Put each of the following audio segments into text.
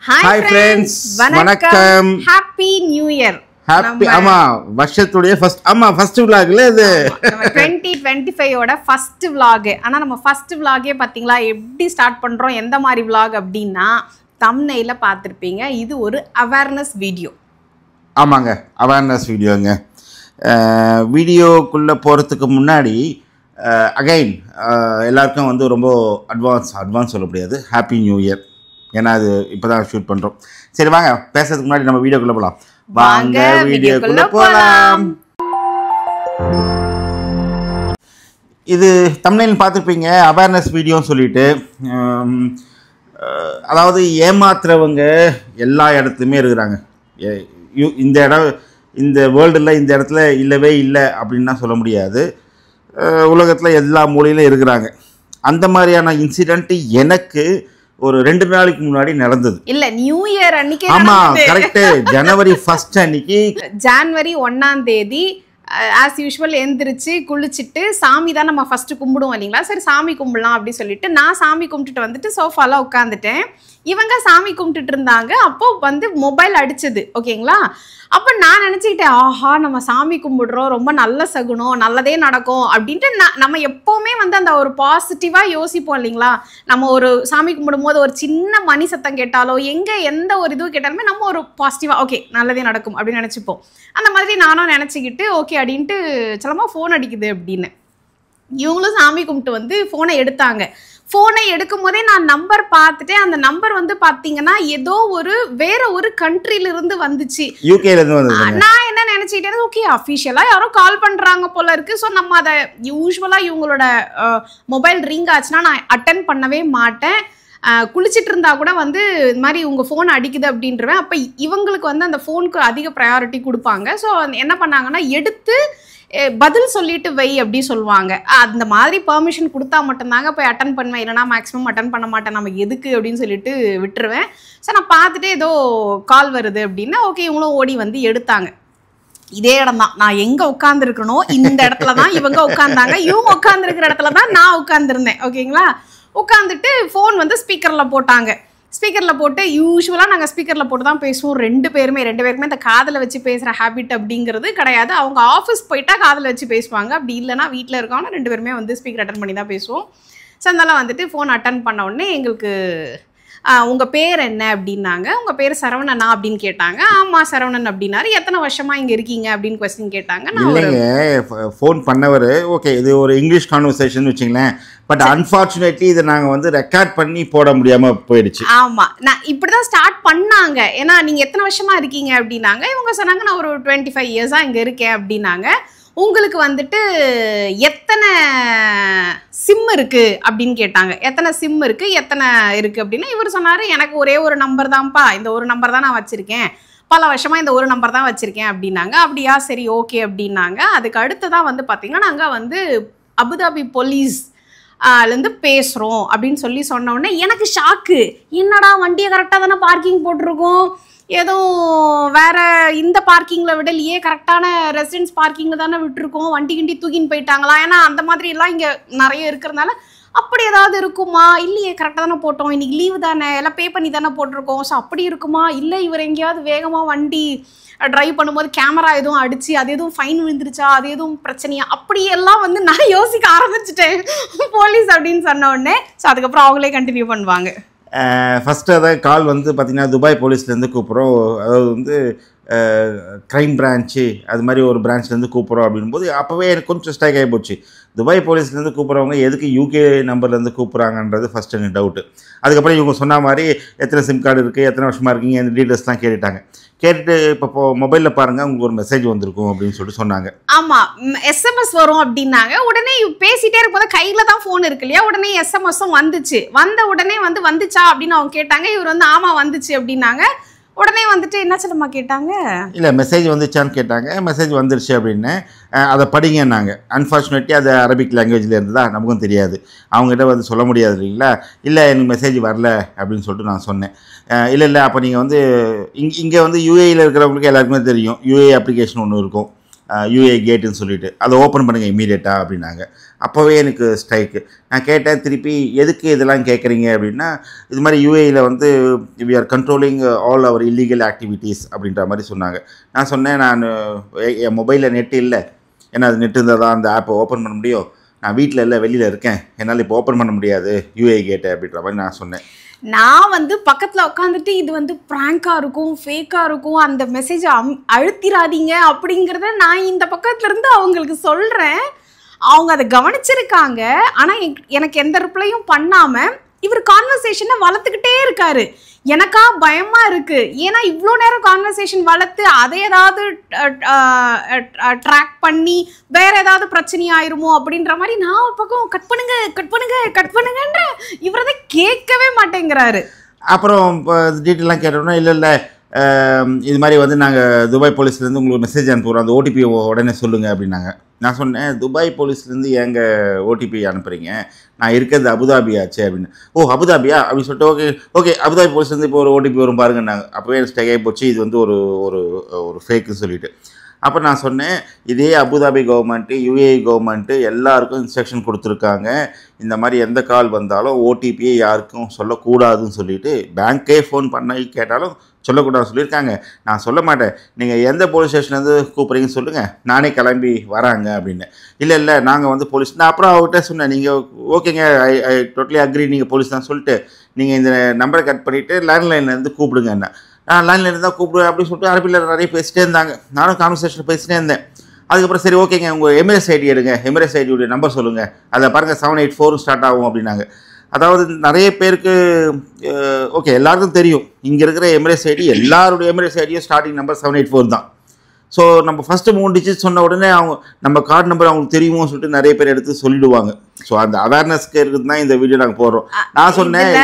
Hi friends, வணக்கம். Happy New Year. Happy ஆமா வருஷத்துடைய first vlog ல இது 2025 ஓட first vlog. ஆனா நம்ம first vlog ஏ பாத்தீங்களா எப்படி ஸ்டார்ட் பண்றோம் எந்த மாதிரி vlog அப்படினா thumbnail பார்த்திருப்பீங்க. இது ஒரு awareness video. ஆமாங்க awareness வீடியோங்க. வீடியோக்குள்ள போறதுக்கு முன்னாடி அகைன் எல்லாருக்கும் வந்து ரொம்ப அட்வான்ஸ் சொல்ல முடியாது. Happy new year. ஏன்னா அது இப்போதான் ஷூட் பண்ணுறோம். சரி வாங்க பேசுறதுக்கு முன்னாடி நம்ம வீடியோக்குள்ளே போகலாம். வாங்க வீடியோக்குள்ளே போகலாம். இது thumbnail பார்த்துருப்பீங்க அவேர்னஸ் வீடியோன்னு சொல்லிட்டு. அதாவது ஏமாத்துறவங்க எல்லா இடத்துலையுமே இருக்கிறாங்க. இந்த வேர்ல்டில் இந்த இடத்துல இல்லவே இல்லை அப்படின்னா சொல்ல முடியாது. உலகத்தில் எல்லா மூலையிலும் இருக்கிறாங்க. அந்த மாதிரியான இன்சிடெண்ட் எனக்கு ஒரு 2 நாளைக்கு முன்னாடி நடந்தது. இல்ல நியூ இயர் அன்னைக்கு. ஆமா கரெக்ட். ஜனவரி 1 அன்னைக்கு, ஜனவரி 1ஆம் தேதி ஆஸ் யூஷுவல் எழுந்திரிச்சு குளிச்சுட்டு சாமி தான் நம்ம ஃபர்ஸ்ட் கும்பிடுவோம் இல்லைங்களா. சரி சாமி கும்பிடலாம் அப்படின்னு சொல்லிட்டு நான் சாமி கும்பிட்டுட்டு வந்துட்டு சோஃபால உட்காந்துட்டேன். இவங்க சாமி கும்பிட்டுட்டு இருந்தாங்க. அப்போ வந்து மொபைல் அடிச்சது ஓகேங்களா. அப்போ நான் நினச்சிக்கிட்டேன் ஆஹா நம்ம சாமி கும்பிடுறோம் ரொம்ப நல்ல சகுனம் நல்லதே நடக்கும் அப்படின்ட்டு நம்ம எப்போவுமே வந்து அந்த ஒரு பாசிட்டிவாக யோசிப்போம் இல்லைங்களா. நம்ம ஒரு சாமி கும்பிடும் போது ஒரு சின்ன மணி சத்தம் கேட்டாலோ எந்த ஒரு இதுவும் கேட்டாலுமே நம்ம ஒரு பாசிட்டிவாக ஓகே நல்லதே நடக்கும் அப்படின்னு நினச்சிப்போம். அந்த மாதிரி நானும் நினச்சிக்கிட்டு ஓகே அப்படின்ட்டு சிலமா ஃபோன் அடிக்குது அப்படின்னு இவங்களும் சாமி கும்பிட்டு வந்து ஃபோனை எடுத்தாங்க. ஃபோனை எடுக்கும் போதே நான் நம்பர் பார்த்துட்டு அந்த நம்பர் வந்து பார்த்தீங்கன்னா ஏதோ வேற ஒரு கண்ட்ரிலிருந்து வந்துச்சு. நான் என்ன நினைச்சிட்டேன் ஓகே அஃபிஷியலா யாரோ கால் பண்றாங்க போல இருக்கு. ஸோ நம்ம அதை யூஸ்வலா இவங்களோட மொபைல் ரிங் ஆச்சுன்னா நான் அட்டன் பண்ணவே மாட்டேன். குளிச்சுட்டு இருந்தா கூட வந்து இது மாதிரி உங்கள் ஃபோன் அடிக்குது அப்படின்றவேன். அப்போ இவங்களுக்கு வந்து அந்த ஃபோனுக்கு அதிக ப்ரையாரிட்டி கொடுப்பாங்க. ஸோ என்ன பண்ணாங்கன்னா எடுத்து பதில் சொல்லிட்டு வை அப்படி சொல்லுவாங்க. அந்த மாதிரி பெர்மிஷன் கொடுத்தா மட்டும்தாங்க போய் அட்டன் பண்ணுவேன். இல்லைனா மேக்ஸிமம் அட்டன் பண்ண மாட்டேன். நம்ம எதுக்கு அப்படின்னு சொல்லிட்டு விட்டுருவேன். ஸோ நான் பார்த்துட்டு ஏதோ கால் வருது அப்படின்னா ஓகே இவங்களும் ஓடி வந்து எடுத்தாங்க. இதே இடம் தான் நான் எங்கே உட்காந்துருக்கணும் இந்த இடத்துல தான் இவங்க உட்காந்தாங்க. இவங்க உட்காந்துருக்கிற இடத்துல தான் நான் உட்காந்துருந்தேன் ஓகேங்களா. உட்காந்துட்டு ஃபோன் வந்து ஸ்பீக்கரில் போட்டாங்க. ஸ்பீக்கரில் போட்டு யூஸ்வலாக நாங்கள் ஸ்பீக்கரில் போட்டு தான் பேசுவோம். ரெண்டு பேருமே இந்த காதில் வச்சு பேசுகிற ஹேபிட் அப்படிங்கிறது கிடையாது. அவங்க ஆஃபீஸ் போயிட்டா காதில் வச்சு பேசுவாங்க. அப்படி இல்லைனா வீட்டில் இருக்கவங்க 2 பேருமே வந்து ஸ்பீக்கர் அட்டன் பண்ணி தான் பேசுவோம். ஸோ அதனால் வந்துட்டு ஃபோன் அட்டன் பண்ண உடனே எங்களுக்கு உங்கள் பேர் என்ன அப்படின்னாங்க. உங்கள் பேர் சரவணனா அப்படின்னு கேட்டாங்க. ஆமாம் சரவணன் அப்படின்னாரு. எத்தனை வருஷமாக இங்கே இருக்கீங்க அப்படின்னு கொஸ்டின் கேட்டாங்க. நான் ஃபோன் பண்ணவர் ஓகே இது ஒரு இங்கிலீஷ் கான்வர்சேஷன் வச்சுங்களேன். பட் அன்ஃபார்ச்சுனேட்லி இதை நாங்கள் வந்து ரெக்கார்ட் பண்ணி போட முடியாமல் போயிடுச்சு. ஆமாம் நான் இப்படி தான் ஸ்டார்ட் பண்ணாங்க. ஏன்னா நீங்கள் எத்தனை வருஷமாக இருக்கீங்க அப்படின்னாங்க. இவங்க சொன்னாங்க நான் ஒரு 25 இயர்ஸாக இங்கே இருக்கேன் அப்படின்னாங்க. உங்களுக்கு வந்துட்டு எத்தனை சிம் இருக்குது அப்படின்னு கேட்டாங்க. எத்தனை சிம் இருக்குது எத்தனை இருக்குது அப்படின்னா இவர் சொன்னார் எனக்கு ஒரே ஒரு நம்பர் தான்ப்பா, இந்த ஒரு நம்பர் தான் நான் வச்சுருக்கேன், பல வருஷமாக இந்த ஒரு நம்பர் தான் வச்சுருக்கேன் அப்படின்னாங்க. அப்படியா சரி ஓகே அப்படின்னாங்க. அதுக்கு அடுத்ததான் வந்து பார்த்திங்கன்னா நாங்கள் வந்து அபுதாபி போலீஸ்லேருந்து பேசுகிறோம் அப்படின்னு சொன்ன உடனே எனக்கு ஷாக்கு. என்னடா வண்டியை கரெக்டாக தானே பார்க்கிங் போட்டிருக்கோம், ஏதோ வேறு இந்த பார்க்கிங்கில் விடலையே, கரெக்டான ரெசிடென்ஸ் பார்க்கிங்கில் தானே விட்டுருக்கோம், வண்டி கிண்டி தூக்கின்னு போயிட்டாங்களா. ஏன்னா அந்த மாதிரிலாம் இங்கே நிறைய இருக்கிறதுனால அப்படி ஏதாவது இருக்குமா, இல்லையே கரெக்டாக தானே போட்டோம், இன்றைக்கி லீவு தானே எல்லாம் பே பண்ணி தானே போட்டிருக்கோம், ஸோ அப்படி இருக்குமா, இல்லை இவர் எங்கேயாவது வேகமாக வண்டி ட்ரைவ் பண்ணும்போது கேமரா எதுவும் அடித்து அது எதுவும் ஃபைன் விழுந்துருச்சா, அது எதுவும் பிரச்சனையா, அப்படியெல்லாம் வந்து நான் யோசிக்க ஆரம்பிச்சிட்டேன் போலீஸ் அப்படின்னு சொன்ன உடனே. ஸோ அதுக்கப்புறம் அவங்களே கண்டினியூ பண்ணுவாங்க. ஃபஸ்ட்டு அதான் கால் வந்து பார்த்திங்கன்னா துபாய் போலீஸ்லேருந்து கூப்பிட்றோம். அதாவது வந்து க்ரைம் பிரான்ச்சு அது மாதிரி ஒரு பிரான்ச்லேருந்து கூப்பிட்றோம் அப்படின்போது அப்போவே எனக்கு கொஞ்சம் ஸ்ட்ரைக் ஆகி போச்சு. துபாய் போலீஸ்லேருந்து கூப்பிட்றவங்க எதுக்கு யூகே நம்பர்லேருந்து கூப்பிட்றாங்கன்றது ஃபஸ்ட்டு எனக்கு டவுட்டு. அதுக்கப்புறம் இவங்க சொன்ன மாதிரி எத்தனை சிம் கார்டு இருக்குது, எத்தனை வருஷமாக இருக்கீங்க, இந்த டீட்டெயில்ஸ்லாம் கேட்டுட்டாங்க. கேட்டுட்டு இப்போ மொபைலில் பாருங்கள் உங்களுக்கு ஒரு மெசேஜ் வந்திருக்கும் அப்படின்னு சொல்லிட்டு சொன்னாங்க. ஆமாம் எஸ்எம்எஸ் வரும் அப்படின்னாங்க. உடனே பேசிகிட்டே இருக்கும்போது கையில் தான் ஃபோன் இருக்கு இல்லையா, உடனே எஸ்எம்எஸும் வந்துச்சு. வந்த உடனே வந்துச்சா அப்படின்னு அவங்க கேட்டாங்க. இவர் வந்து ஆமாம் வந்துச்சு அப்படின்னாங்க. உடனே வந்துட்டு என்ன சொல்லமா கேட்டாங்க, இல்லை மெசேஜ் வந்துச்சான்னு கேட்டாங்க. மெசேஜ் வந்துருச்சு அப்படின்னு அதை படிங்கன்னாங்க. அன்ஃபார்ச்சுனேட்லி அது அரபிக் லாங்குவேஜில் இருந்ததா நமக்கும் தெரியாது. அவங்ககிட்ட வந்து சொல்ல முடியாது இல்லைங்களா. இல்லை எனக்கு மெசேஜ் வரல அப்படின்னு சொல்லிட்டு நான் சொன்னேன். இல்லை அப்போ நீங்கள் வந்து இங்கே வந்து யூஏயில் இருக்கிறவங்களுக்கு எல்லாருக்குமே தெரியும் யூஏ அப்ளிகேஷன் ஒன்று இருக்கும். யூஏ கேட்டுன்னு சொல்லிட்டு அதை ஓப்பன் பண்ணுங்கள் இம்மீடியட்டாக அப்படின்னாங்க. அப்போவே எனக்கு ஸ்ட்ரைக்கு. நான் கேட்டேன் திருப்பி, எதுக்கு இதெல்லாம் கேட்குறீங்க அப்படின்னா, இது மாதிரி யூஏயில் வந்து we are controlling all our illegal activities அப்படின்ற மாதிரி சொன்னாங்க. நான் சொன்னேன், நான் என் மொபைலில் நெட்டு இல்லை, ஏன்னா அது நெட்டு இருந்தால் தான் அந்த ஆப்பை ஓப்பன் பண்ண முடியும். நான் வீட்டில் இல்லை, வெளியில் இருக்கேன், என்னால் இப்போ ஓப்பன் பண்ண முடியாது யூஏ கேட்டை அப்படின்ற மாதிரி நான் சொன்னேன். நான் வந்து பக்கத்தில் உட்காந்துட்டு இது வந்து ப்ராங்காக இருக்கும், ஃபேக்காக இருக்கும், அந்த மெசேஜை அழுத்திராதீங்க அப்படிங்கிறத நான் இந்த பக்கத்துலேருந்து அவங்களுக்கு சொல்கிறேன். அவங்க அதை கவனிச்சிருக்காங்க. ஆனால் எனக்கு எந்த ரிப்ளையும் பண்ணாமல் இவர் கான்வர்சேஷனை வளர்த்துக்கிட்டே இருக்காரு. எனக்கா பயமாக இருக்குது. ஏன்னா இவ்வளோ நேரம் கான்வர்சேஷன் வளர்த்து அதை ஏதாவது ட்ராக் பண்ணி வேறு ஏதாவது பிரச்சனை ஆயிருமோ அப்படின்ற மாதிரி நான் ஒரு பக்கம் கட் பண்ணுங்கன்ற இவர் அதை கேட்கவே மாட்டேங்கிறாரு. அப்புறம் இப்போ டீட்டெயிலாம் கேட்டோம்னா, இல்லை இது மாதிரி வந்து நாங்கள் துபாய் போலீஸ்லேருந்து உங்களுக்கு மெசேஜ் அனுப்புகிறோம், அந்த ஓடிபி உடனே சொல்லுங்கள் அப்படின்னாங்க. நான் சொன்னேன், துபாய் போலீஸ்லேருந்து எங்கே ஓடிபி அனுப்புகிறீங்க, நான் இருக்கிறது அபுதாபி ஆச்சு அப்படின்னு. ஓ அபுதாபியா அப்படின்னு சொல்லிட்டு, ஓகே அபுதாபி போலீஸ்லேருந்து இப்போ ஒரு ஓடிபி வரும் பாருங்கன்னாங்க. அப்போவே எனக்கு ஸ்டே ஆகி போச்சு, இது வந்து ஒரு ஒரு ஃபேக்குன்னு சொல்லிட்டு. அப்போ நான் சொன்னேன், இதே அபுதாபி கவர்மெண்ட்டு, யூஏஇ கவர்மெண்ட்டு எல்லாருக்கும் இன்ஸ்ட்ரக்ஷன் கொடுத்துருக்காங்க, இந்த மாதிரி எந்த கால் வந்தாலும் ஓடிபியை யாருக்கும் சொல்லக்கூடாதுன்னு சொல்லிட்டு, பேங்க்கே ஃபோன் பண்ணி கேட்டாலும் சொல்லக்கூடாதுன்னு சொல்லியிருக்காங்க. நான் சொல்ல மாட்டேன், நீங்கள் எந்த போலீஸ் ஸ்டேஷன்லேருந்து கூப்பிட்றீங்கன்னு சொல்லுங்கள், நானே கிளம்பி வராங்க அப்படின்னு. இல்லை நாங்கள் வந்து போலீஸ். நான் அப்புறம் அவர்கிட்ட சொன்னேன், நீங்கள் ஓகேங்க, ஐ டோட்டலி அக்ரி, நீங்கள் போலீஸ் தான் சொல்லிட்டு, நீங்கள் இந்த நம்பரை கட் பண்ணிவிட்டு லேண்ட்லைன்லேருந்து கூப்பிடுங்க. என்ன லைனில் தான் கூப்பிடுவேன் அப்படின்னு சொல்லிட்டு அரபியில் நிறைய பேசிட்டே இருந்தாங்க. நானும் கான்வர்சேஷன் பேசிட்டே இருந்தேன். அதுக்கப்புறம் சரி ஓகேங்க, உங்கள் எமிரேட்ஸ் ஐடி எடுங்க, எமிரேட்ஸ் ஐடியுடைய நம்பர் சொல்லுங்கள், அதை பாருங்கள் 784 ஸ்டார்ட் ஆகும் அப்படின்னாங்க. அதாவது நிறைய பேருக்கு ஓகே எல்லாருக்கும் தெரியும், இங்கே இருக்கிற எமிரேட்ஸ் ஐடி எல்லாருடைய எமிரேட்ஸ் ஐடியும் ஸ்டார்டிங் நம்பர் 784 தான். ஸோ நம்ம ஃபஸ்ட்டு 3 டிஜிட் சொன்ன உடனே அவங்க நம்ம கார்டு நம்பர் அவங்களுக்கு தெரியுமோ சொல்லிட்டு நிறைய பேர் எடுத்து சொல்லிடுவாங்க. ஸோ அந்த அவேர்னஸ்க்கு இருக்குது தான் இந்த வீடியோ நாங்கள் போடுறோம். நான் சொன்னேன்,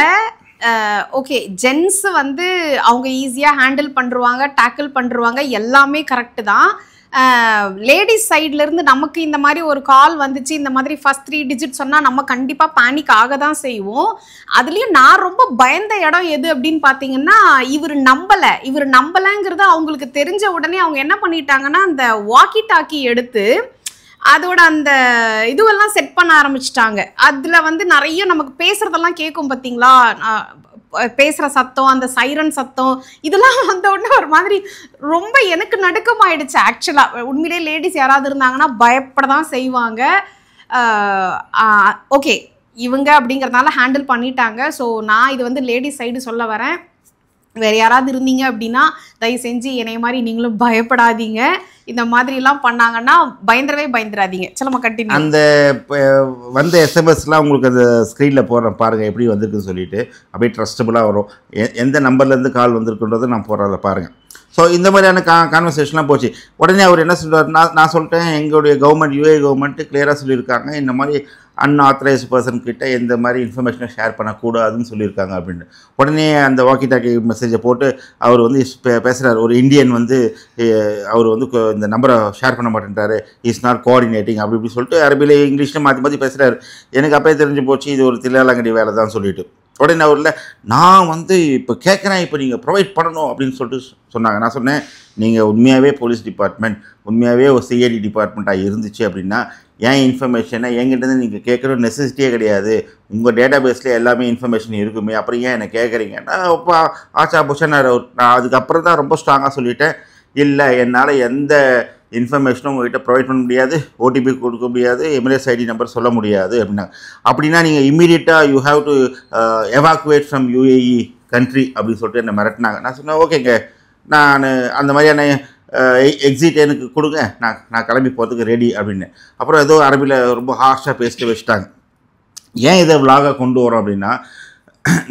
ஓகே ஜென்ஸ் வந்து அவங்க ஈஸியாக ஹேண்டில் பண்ணுருவாங்க, டேக்கிள் பண்ணுருவாங்க, எல்லாமே கரெக்டு தான். லேடிஸ் சைட்லேருந்து நமக்கு இந்த மாதிரி ஒரு கால் வந்துச்சு, இந்த மாதிரி ஃபஸ்ட் 3 டிஜிட் சொன்னால் நம்ம கண்டிப்பாக பேனிக் ஆக தான் செய்வோம். அதுலேயும் நான் ரொம்ப பயந்த இடம் எது அப்படின்னு பார்த்தீங்கன்னா, இவர் நம்பலைங்கிறது அவங்களுக்கு தெரிஞ்ச உடனே அவங்க என்ன பண்ணிட்டாங்கன்னா, அந்த வாக்கி டாக்கி எடுத்து அதோட அந்த இதுவெல்லாம் செட் பண்ண ஆரம்பிச்சிட்டாங்க. அதில் வந்து நிறைய நமக்கு பேசுகிறதெல்லாம் கேட்கும் பார்த்தீங்களா, பேசுகிற சத்தம், அந்த சைரன் சத்தம், இதெல்லாம் வந்த உடனே ஒரு மாதிரி ரொம்ப எனக்கு நடுக்கமாயிடுச்சு. ஆக்சுவலாக உண்மையிலே லேடிஸ் யாராவது இருந்தாங்கன்னா பயப்பட தான் செய்வாங்க. ஓகே இவங்க அப்படிங்கிறதுனால ஹேண்டில் பண்ணிட்டாங்க. ஸோ நான் இது வந்து லேடிஸ் சைடு சொல்ல வரேன். வேறு யாராவது இருந்தீங்க அப்படின்னா தயவு செஞ்சு என்னைய மாதிரி நீங்களும் பயப்படாதீங்க. இந்த மாதிரிலாம் பண்ணாங்கன்னா பயந்துடாதீங்க. சொல்லுமா கண்டினியூ. அந்த வந்த எஸ்எம்எஸ்லாம் உங்களுக்கு அந்த ஸ்க்ரீனில் போடுறேன் பாருங்கள் எப்படி வந்திருக்குன்னு சொல்லிட்டு, அப்படியே ட்ரஸ்டபுளாக வரும். எந்த நம்பர்லேருந்து கால் வந்திருக்குன்றதை நான் போடுறத பாருங்கள். ஸோ இந்த மாதிரியான கான்வர்சேஷன்லாம் போச்சு. உடனே அவர் என்ன சொல்கிறார், நான் சொல்லிட்டேன், எங்களுடைய கவர்மெண்ட் யூஏ கவர்மெண்ட்டு கிளியராக சொல்லியிருக்காங்க, இந்த மாதிரி அன்ஆத்தரைஸ்ட் பர்சன் கிட்ட எந்த மாதிரி இன்ஃபர்மேஷனை ஷேர் பண்ணக்கூடாதுன்னு சொல்லியிருக்காங்க அப்படின்னு. உடனே அந்த வாக்கி டாக்கி மெசேஜை போட்டு அவர் வந்து பேசுகிறார், ஒரு இந்தியன் வந்து அவர் வந்து இந்த நம்பரை ஷேர் பண்ண மாட்டேன்றாரு, இஸ் நாட் கோஆர்டினேட்டிங் அப்படி இப்படி சொல்லிட்டு அரபியில் இங்கிலீஷில் மாற்றி பேசுகிறாரு. எனக்கு அப்போயே தெரிஞ்சு போச்சு இது ஒரு தில்லாலங்கடி வேலை தான் சொல்லிட்டு. உடனே அவரில் நான் வந்து இப்போ கேட்குறேன், இப்போ நீங்கள் ப்ரொவைட் பண்ணணும் அப்படின்னு சொல்லிட்டு சொன்னாங்க. நான் சொன்னேன், நீங்கள் உண்மையாகவே போலீஸ் டிபார்ட்மெண்ட், உண்மையாகவே ஒரு சிஐடி டிபார்ட்மெண்ட்டாக இருந்துச்சு அப்படின்னா ஏன் இன்ஃபர்மேஷனை என்கிட்டருந்து நீங்கள் கேட்குற நெசசிட்டியே கிடையாது, உங்கள் டேட்டா பேஸில் எல்லாமே இன்ஃபர்மேஷன் இருக்குமே, அப்புறம் ஏன் என்னை கேட்குறீங்க. நான் இப்போ ஆச்சா புஷன் நான் அதுக்கப்புறம் தான் ரொம்ப ஸ்ட்ராங்காக சொல்லிட்டேன், இல்லை என்னால் எந்த இன்ஃபர்மேஷனும் உங்கள்கிட்ட ப்ரொவைட் பண்ண முடியாது, ஓடிபி கொடுக்க முடியாது, எமிரேட்ஸ் ஐடி நம்பர் சொல்ல முடியாது அப்படின்னா நீங்கள் இம்மீடியட்டாக you have to evacuate from UAE country அப்படின்னு சொல்லிட்டு என்னை மிரட்டினாங்க. நான் சொன்னேன், ஓகேங்க நான் அந்த மாதிரியான எக்ஸிட் எனக்கு கொடுங்க, நான் கிளம்பி போகிறதுக்கு ரெடி அப்படின்னு. அப்புறம் ஏதோ அரபியில் ரொம்ப ஹார்ஷாக பேசிட்டு வச்சுட்டாங்க. ஏன் இதை விலாகாக கொண்டு வரோம் அப்படின்னா,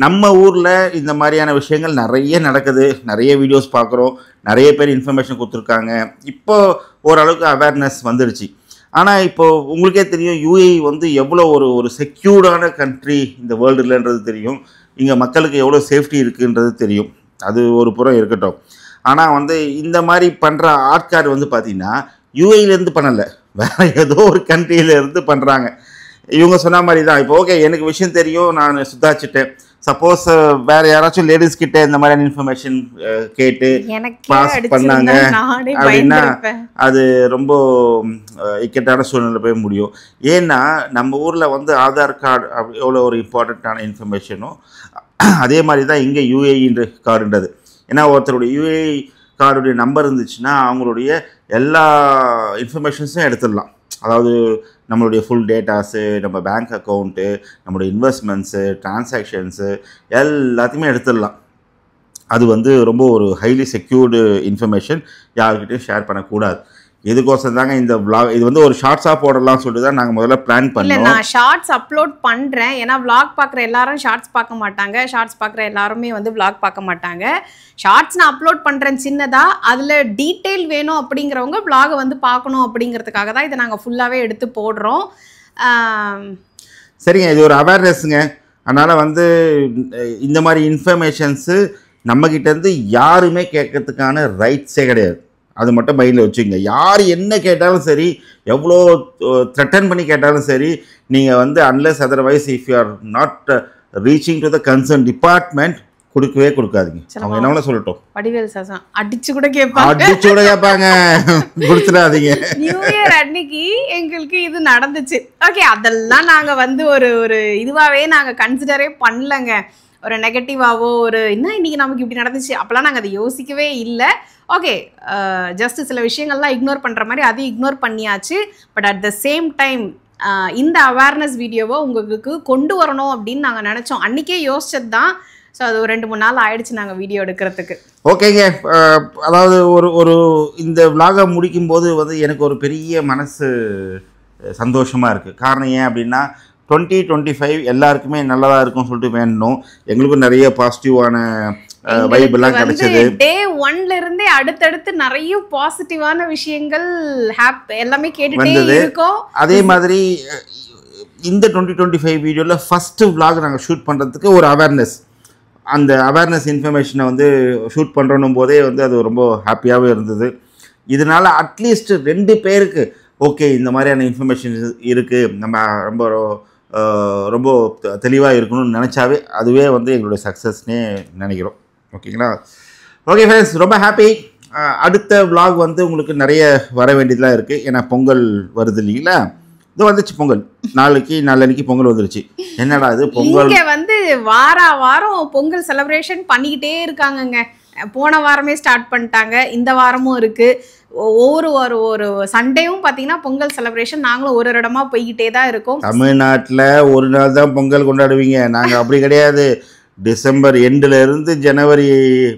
நம்ம ஊரில் இந்த மாதிரியான விஷயங்கள் நிறைய நடக்குது, நிறைய வீடியோஸ் பார்க்குறோம், நிறைய பேர் இன்ஃபர்மேஷன் கொடுத்துருக்காங்க, இப்போது ஓரளவுக்கு அவேர்னஸ் வந்துடுச்சு. ஆனால் இப்போது உங்களுக்கே தெரியும் யூஏஇ வந்து எவ்வளோ ஒரு செக்யூர்டான கண்ட்ரி இந்த வேர்ல்டுலன்றது தெரியும், இங்கே மக்களுக்கு எவ்வளோ சேஃப்டி இருக்குன்றது தெரியும். அது ஒரு புறம் இருக்கட்டும். ஆனால் வந்து இந்த மாதிரி பண்ணுற ஆட்கார் வந்து பார்த்திங்கன்னா யூஏஇலேருந்து பண்ணலை, வேறு ஏதோ ஒரு கண்ட்ரியிலேருந்து பண்ணுறாங்க. இவங்க சொன்ன மாதிரி தான். இப்போ ஓகே எனக்கு விஷயம் தெரியும், நான் சுத்தாச்சிட்டேன், சப்போஸ் வேற யாராச்சும் லேடிஸ் கிட்ட இந்த மாதிரியான இன்ஃபர்மேஷன் கேட்டு பாஸ் பண்ணாங்க அப்படின்னா அது ரொம்ப இக்கட்டான சூழ்நிலை போய் முடியும். ஏன்னா நம்ம ஊரில் வந்து ஆதார் கார்டு எவ்வளோ ஒரு இம்பார்ட்டண்ட்டான இன்ஃபர்மேஷனும் அதே மாதிரி தான் இங்கே யூஏஇன்ற கார்டுன்றது. ஏன்னா ஒருத்தருடைய யூஏஇ கார்டுடைய நம்பர் இருந்துச்சுன்னா அவங்களுடைய எல்லா இன்ஃபர்மேஷன்ஸும் எடுத்துடலாம். அதாவது நம்மளுடைய ஃபுல் டேட்டாஸு, நம்ம பேங்க் அக்கௌண்ட்டு, நம்மளுடைய இன்வெஸ்ட்மெண்ட்ஸு, டிரான்சாக்ஷன்ஸு எல்லாத்தையுமே எடுத்துடலாம். அது வந்து ரொம்ப ஒரு ஹைலி செக்யூர்டு இன்ஃபர்மேஷன், யாருக்கிட்டையும் ஷேர் பண்ணக்கூடாது. இதுக்கோசம் தாங்க இந்த vlog. இது வந்து ஒரு ஷார்ட்ஸாக போடலாம் சொல்லிட்டு தான் நாங்கள் முதல்ல பிளான் பண்ணோம். இல்லை, நான் ஷார்ட்ஸ் அப்லோட் பண்ணுறேன். ஏன்னா vlog பார்க்குற எல்லாரும் ஷார்ட்ஸ் பார்க்க மாட்டாங்க, ஷார்ட்ஸ் பார்க்குற எல்லாருமே வந்து vlog பார்க்க மாட்டாங்க. ஷார்ட்ஸ் நான் அப்லோட் பண்ணுறேன் சின்னதாக, அதில் டீட்டெயில் வேணும் அப்படிங்கிறவங்க vlog வந்து பார்க்கணும் அப்படிங்கிறதுக்காக தான் இதை நாங்கள் ஃபுல்லாகவே எடுத்து போடுறோம். சரிங்க, இது ஒரு அவேர்னஸ்ங்க. அதனால் வந்து இந்த மாதிரி இன்ஃபர்மேஷன்ஸு நம்மக்கிட்டேருந்து யாருமே கேட்கறதுக்கான ரைட்ஸே கிடையாது. அது மட்டும் மைண்டில் வச்சுங்க. யார் என்ன கேட்டாலும் சரி, எவ்வளோ த்ரெட்டன் பண்ணி கேட்டாலும் சரி, நீங்கள் வந்து unless otherwise if you are not reaching to the concern department கொடுக்கவே கொடுக்காதீங்க. அவங்க என்ன சொல்லட்டும், வடிவேல் சாசம் அடிச்சு கூட கேட்பாங்க, கொடுத்துடாதீங்க. நியூ இயர் அன்னைக்கு எங்களுக்கு இது நடந்துச்சு. ஓகே, அதெல்லாம் நாங்கள் வந்து ஒரு இதுவாகவே நாங்கள் கன்சிடரே பண்ணலங்க. ஒரு நெகட்டிவாவோ ஒரு என்ன இன்னைக்கு நமக்கு இப்படி நடந்துச்சு அப்போலாம் நாங்கள் அதை யோசிக்கவே இல்லை. ஓகே, ஜஸ்ட் சில விஷயங்கள்லாம் இக்னோர் பண்ணுற மாதிரி அதையும் இக்னோர் பண்ணியாச்சு. But at the same time இந்த அவேர்னஸ் வீடியோவை உங்களுக்கு கொண்டு வரணும் அப்படின்னு நாங்கள் நினச்சோம். அன்றைக்கே யோசிச்சது தான். ஸோ அது ஒரு 2-3 நாள் ஆயிடுச்சு நாங்கள் வீடியோ எடுக்கிறதுக்கு. ஓகேங்க, அதாவது ஒரு இந்த விலாகை முடிக்கும்போது வந்து எனக்கு ஒரு பெரிய மனசு சந்தோஷமாக இருக்குது. காரணம் ஏன் அப்படின்னா 2025 எல்லாருக்குமே நல்லதாக இருக்கும்னு சொல்லிட்டு வேணும். எங்களுக்கும் நிறைய பாசிட்டிவான வைபெல்லாம் கிடைச்சது. டே 1ல இருந்தே அடுத்தடுத்து நிறைய பாசிட்டிவான விஷயங்கள் எல்லாமே கேட்டுட்டே இருக்கோம். அதே மாதிரி இந்த 2025 வீடியோவில் ஃபஸ்ட்டு vlog நாங்கள் ஷூட் பண்ணுறதுக்கு ஒரு அவேர்னஸ், அந்த அவேர்னஸ் இன்ஃபர்மேஷனை வந்து ஷூட் பண்ணுறோன்னும் போதே வந்து அது ரொம்ப ஹாப்பியாகவே இருந்தது. இதனால் அட்லீஸ்ட் 2 பேருக்கு ஓகே இந்த மாதிரியான இன்ஃபர்மேஷன் இருக்குது, நம்ம ரொம்ப தெளிவாக இருக்கணும்னு நினச்சாவே அதுவே வந்து எங்களுடைய சக்ஸஸ்னே நினைக்கிறோம். ஓகேங்களா? ஓகே ஃப்ரெண்ட்ஸ், ரொம்ப ஹாப்பி. அடுத்த vlog வந்து உங்களுக்கு நிறைய வர வேண்டியதெல்லாம் இருக்குது. ஏன்னா பொங்கல் வருது இல்லைங்களா? இது வந்துச்சு பொங்கல், நாளைக்கு பொங்கல் வந்துருச்சு. என்னடா இது பொங்கல் வந்து வாரம் பொங்கல் செலிப்ரேஷன் பண்ணிக்கிட்டே இருக்காங்கங்க. போன வாரமே ஸ்டார்ட் பண்ணிட்டாங்க, இந்த வாரமும் இருக்குது. ஒரு சண்டேவும் பார்த்தீங்கன்னா பொங்கல் செலிப்ரேஷன் நாங்களும் ஒரு இடமா போய்கிட்டே தான் இருக்கோம். தமிழ்நாட்டில் ஒரு நாள் தான் பொங்கல் கொண்டாடுவீங்க, நாங்கள் அப்படி கிடையாது. டிசம்பர் எண்டில் இருந்து ஜனவரி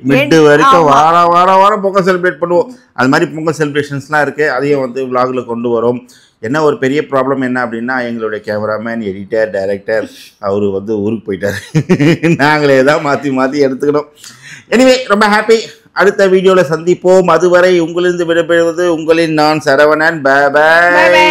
மிட்டு வரைக்கும் வாரம் பொங்கல் செலிப்ரேட் பண்ணுவோம். அது மாதிரி பொங்கல் செலிப்ரேஷன்ஸ்லாம் இருக்குது, அதையும் வந்து vlogல கொண்டு வரோம். என்ன ஒரு பெரிய ப்ராப்ளம் என்ன அப்படின்னா எங்களுடைய கேமராமேன், எடிட்டர், டைரக்டர் அவர் வந்து ஊருக்கு போயிட்டார். நாங்களே தான் மாற்றி எடுத்துக்கணும். எனிவே ரொம்ப ஹாப்பி. அடுத்த வீடியோவில் சந்திப்போம். அதுவரை உங்களிருந்து விடைபெறுவது உங்களின் நான் சரவணன். By by.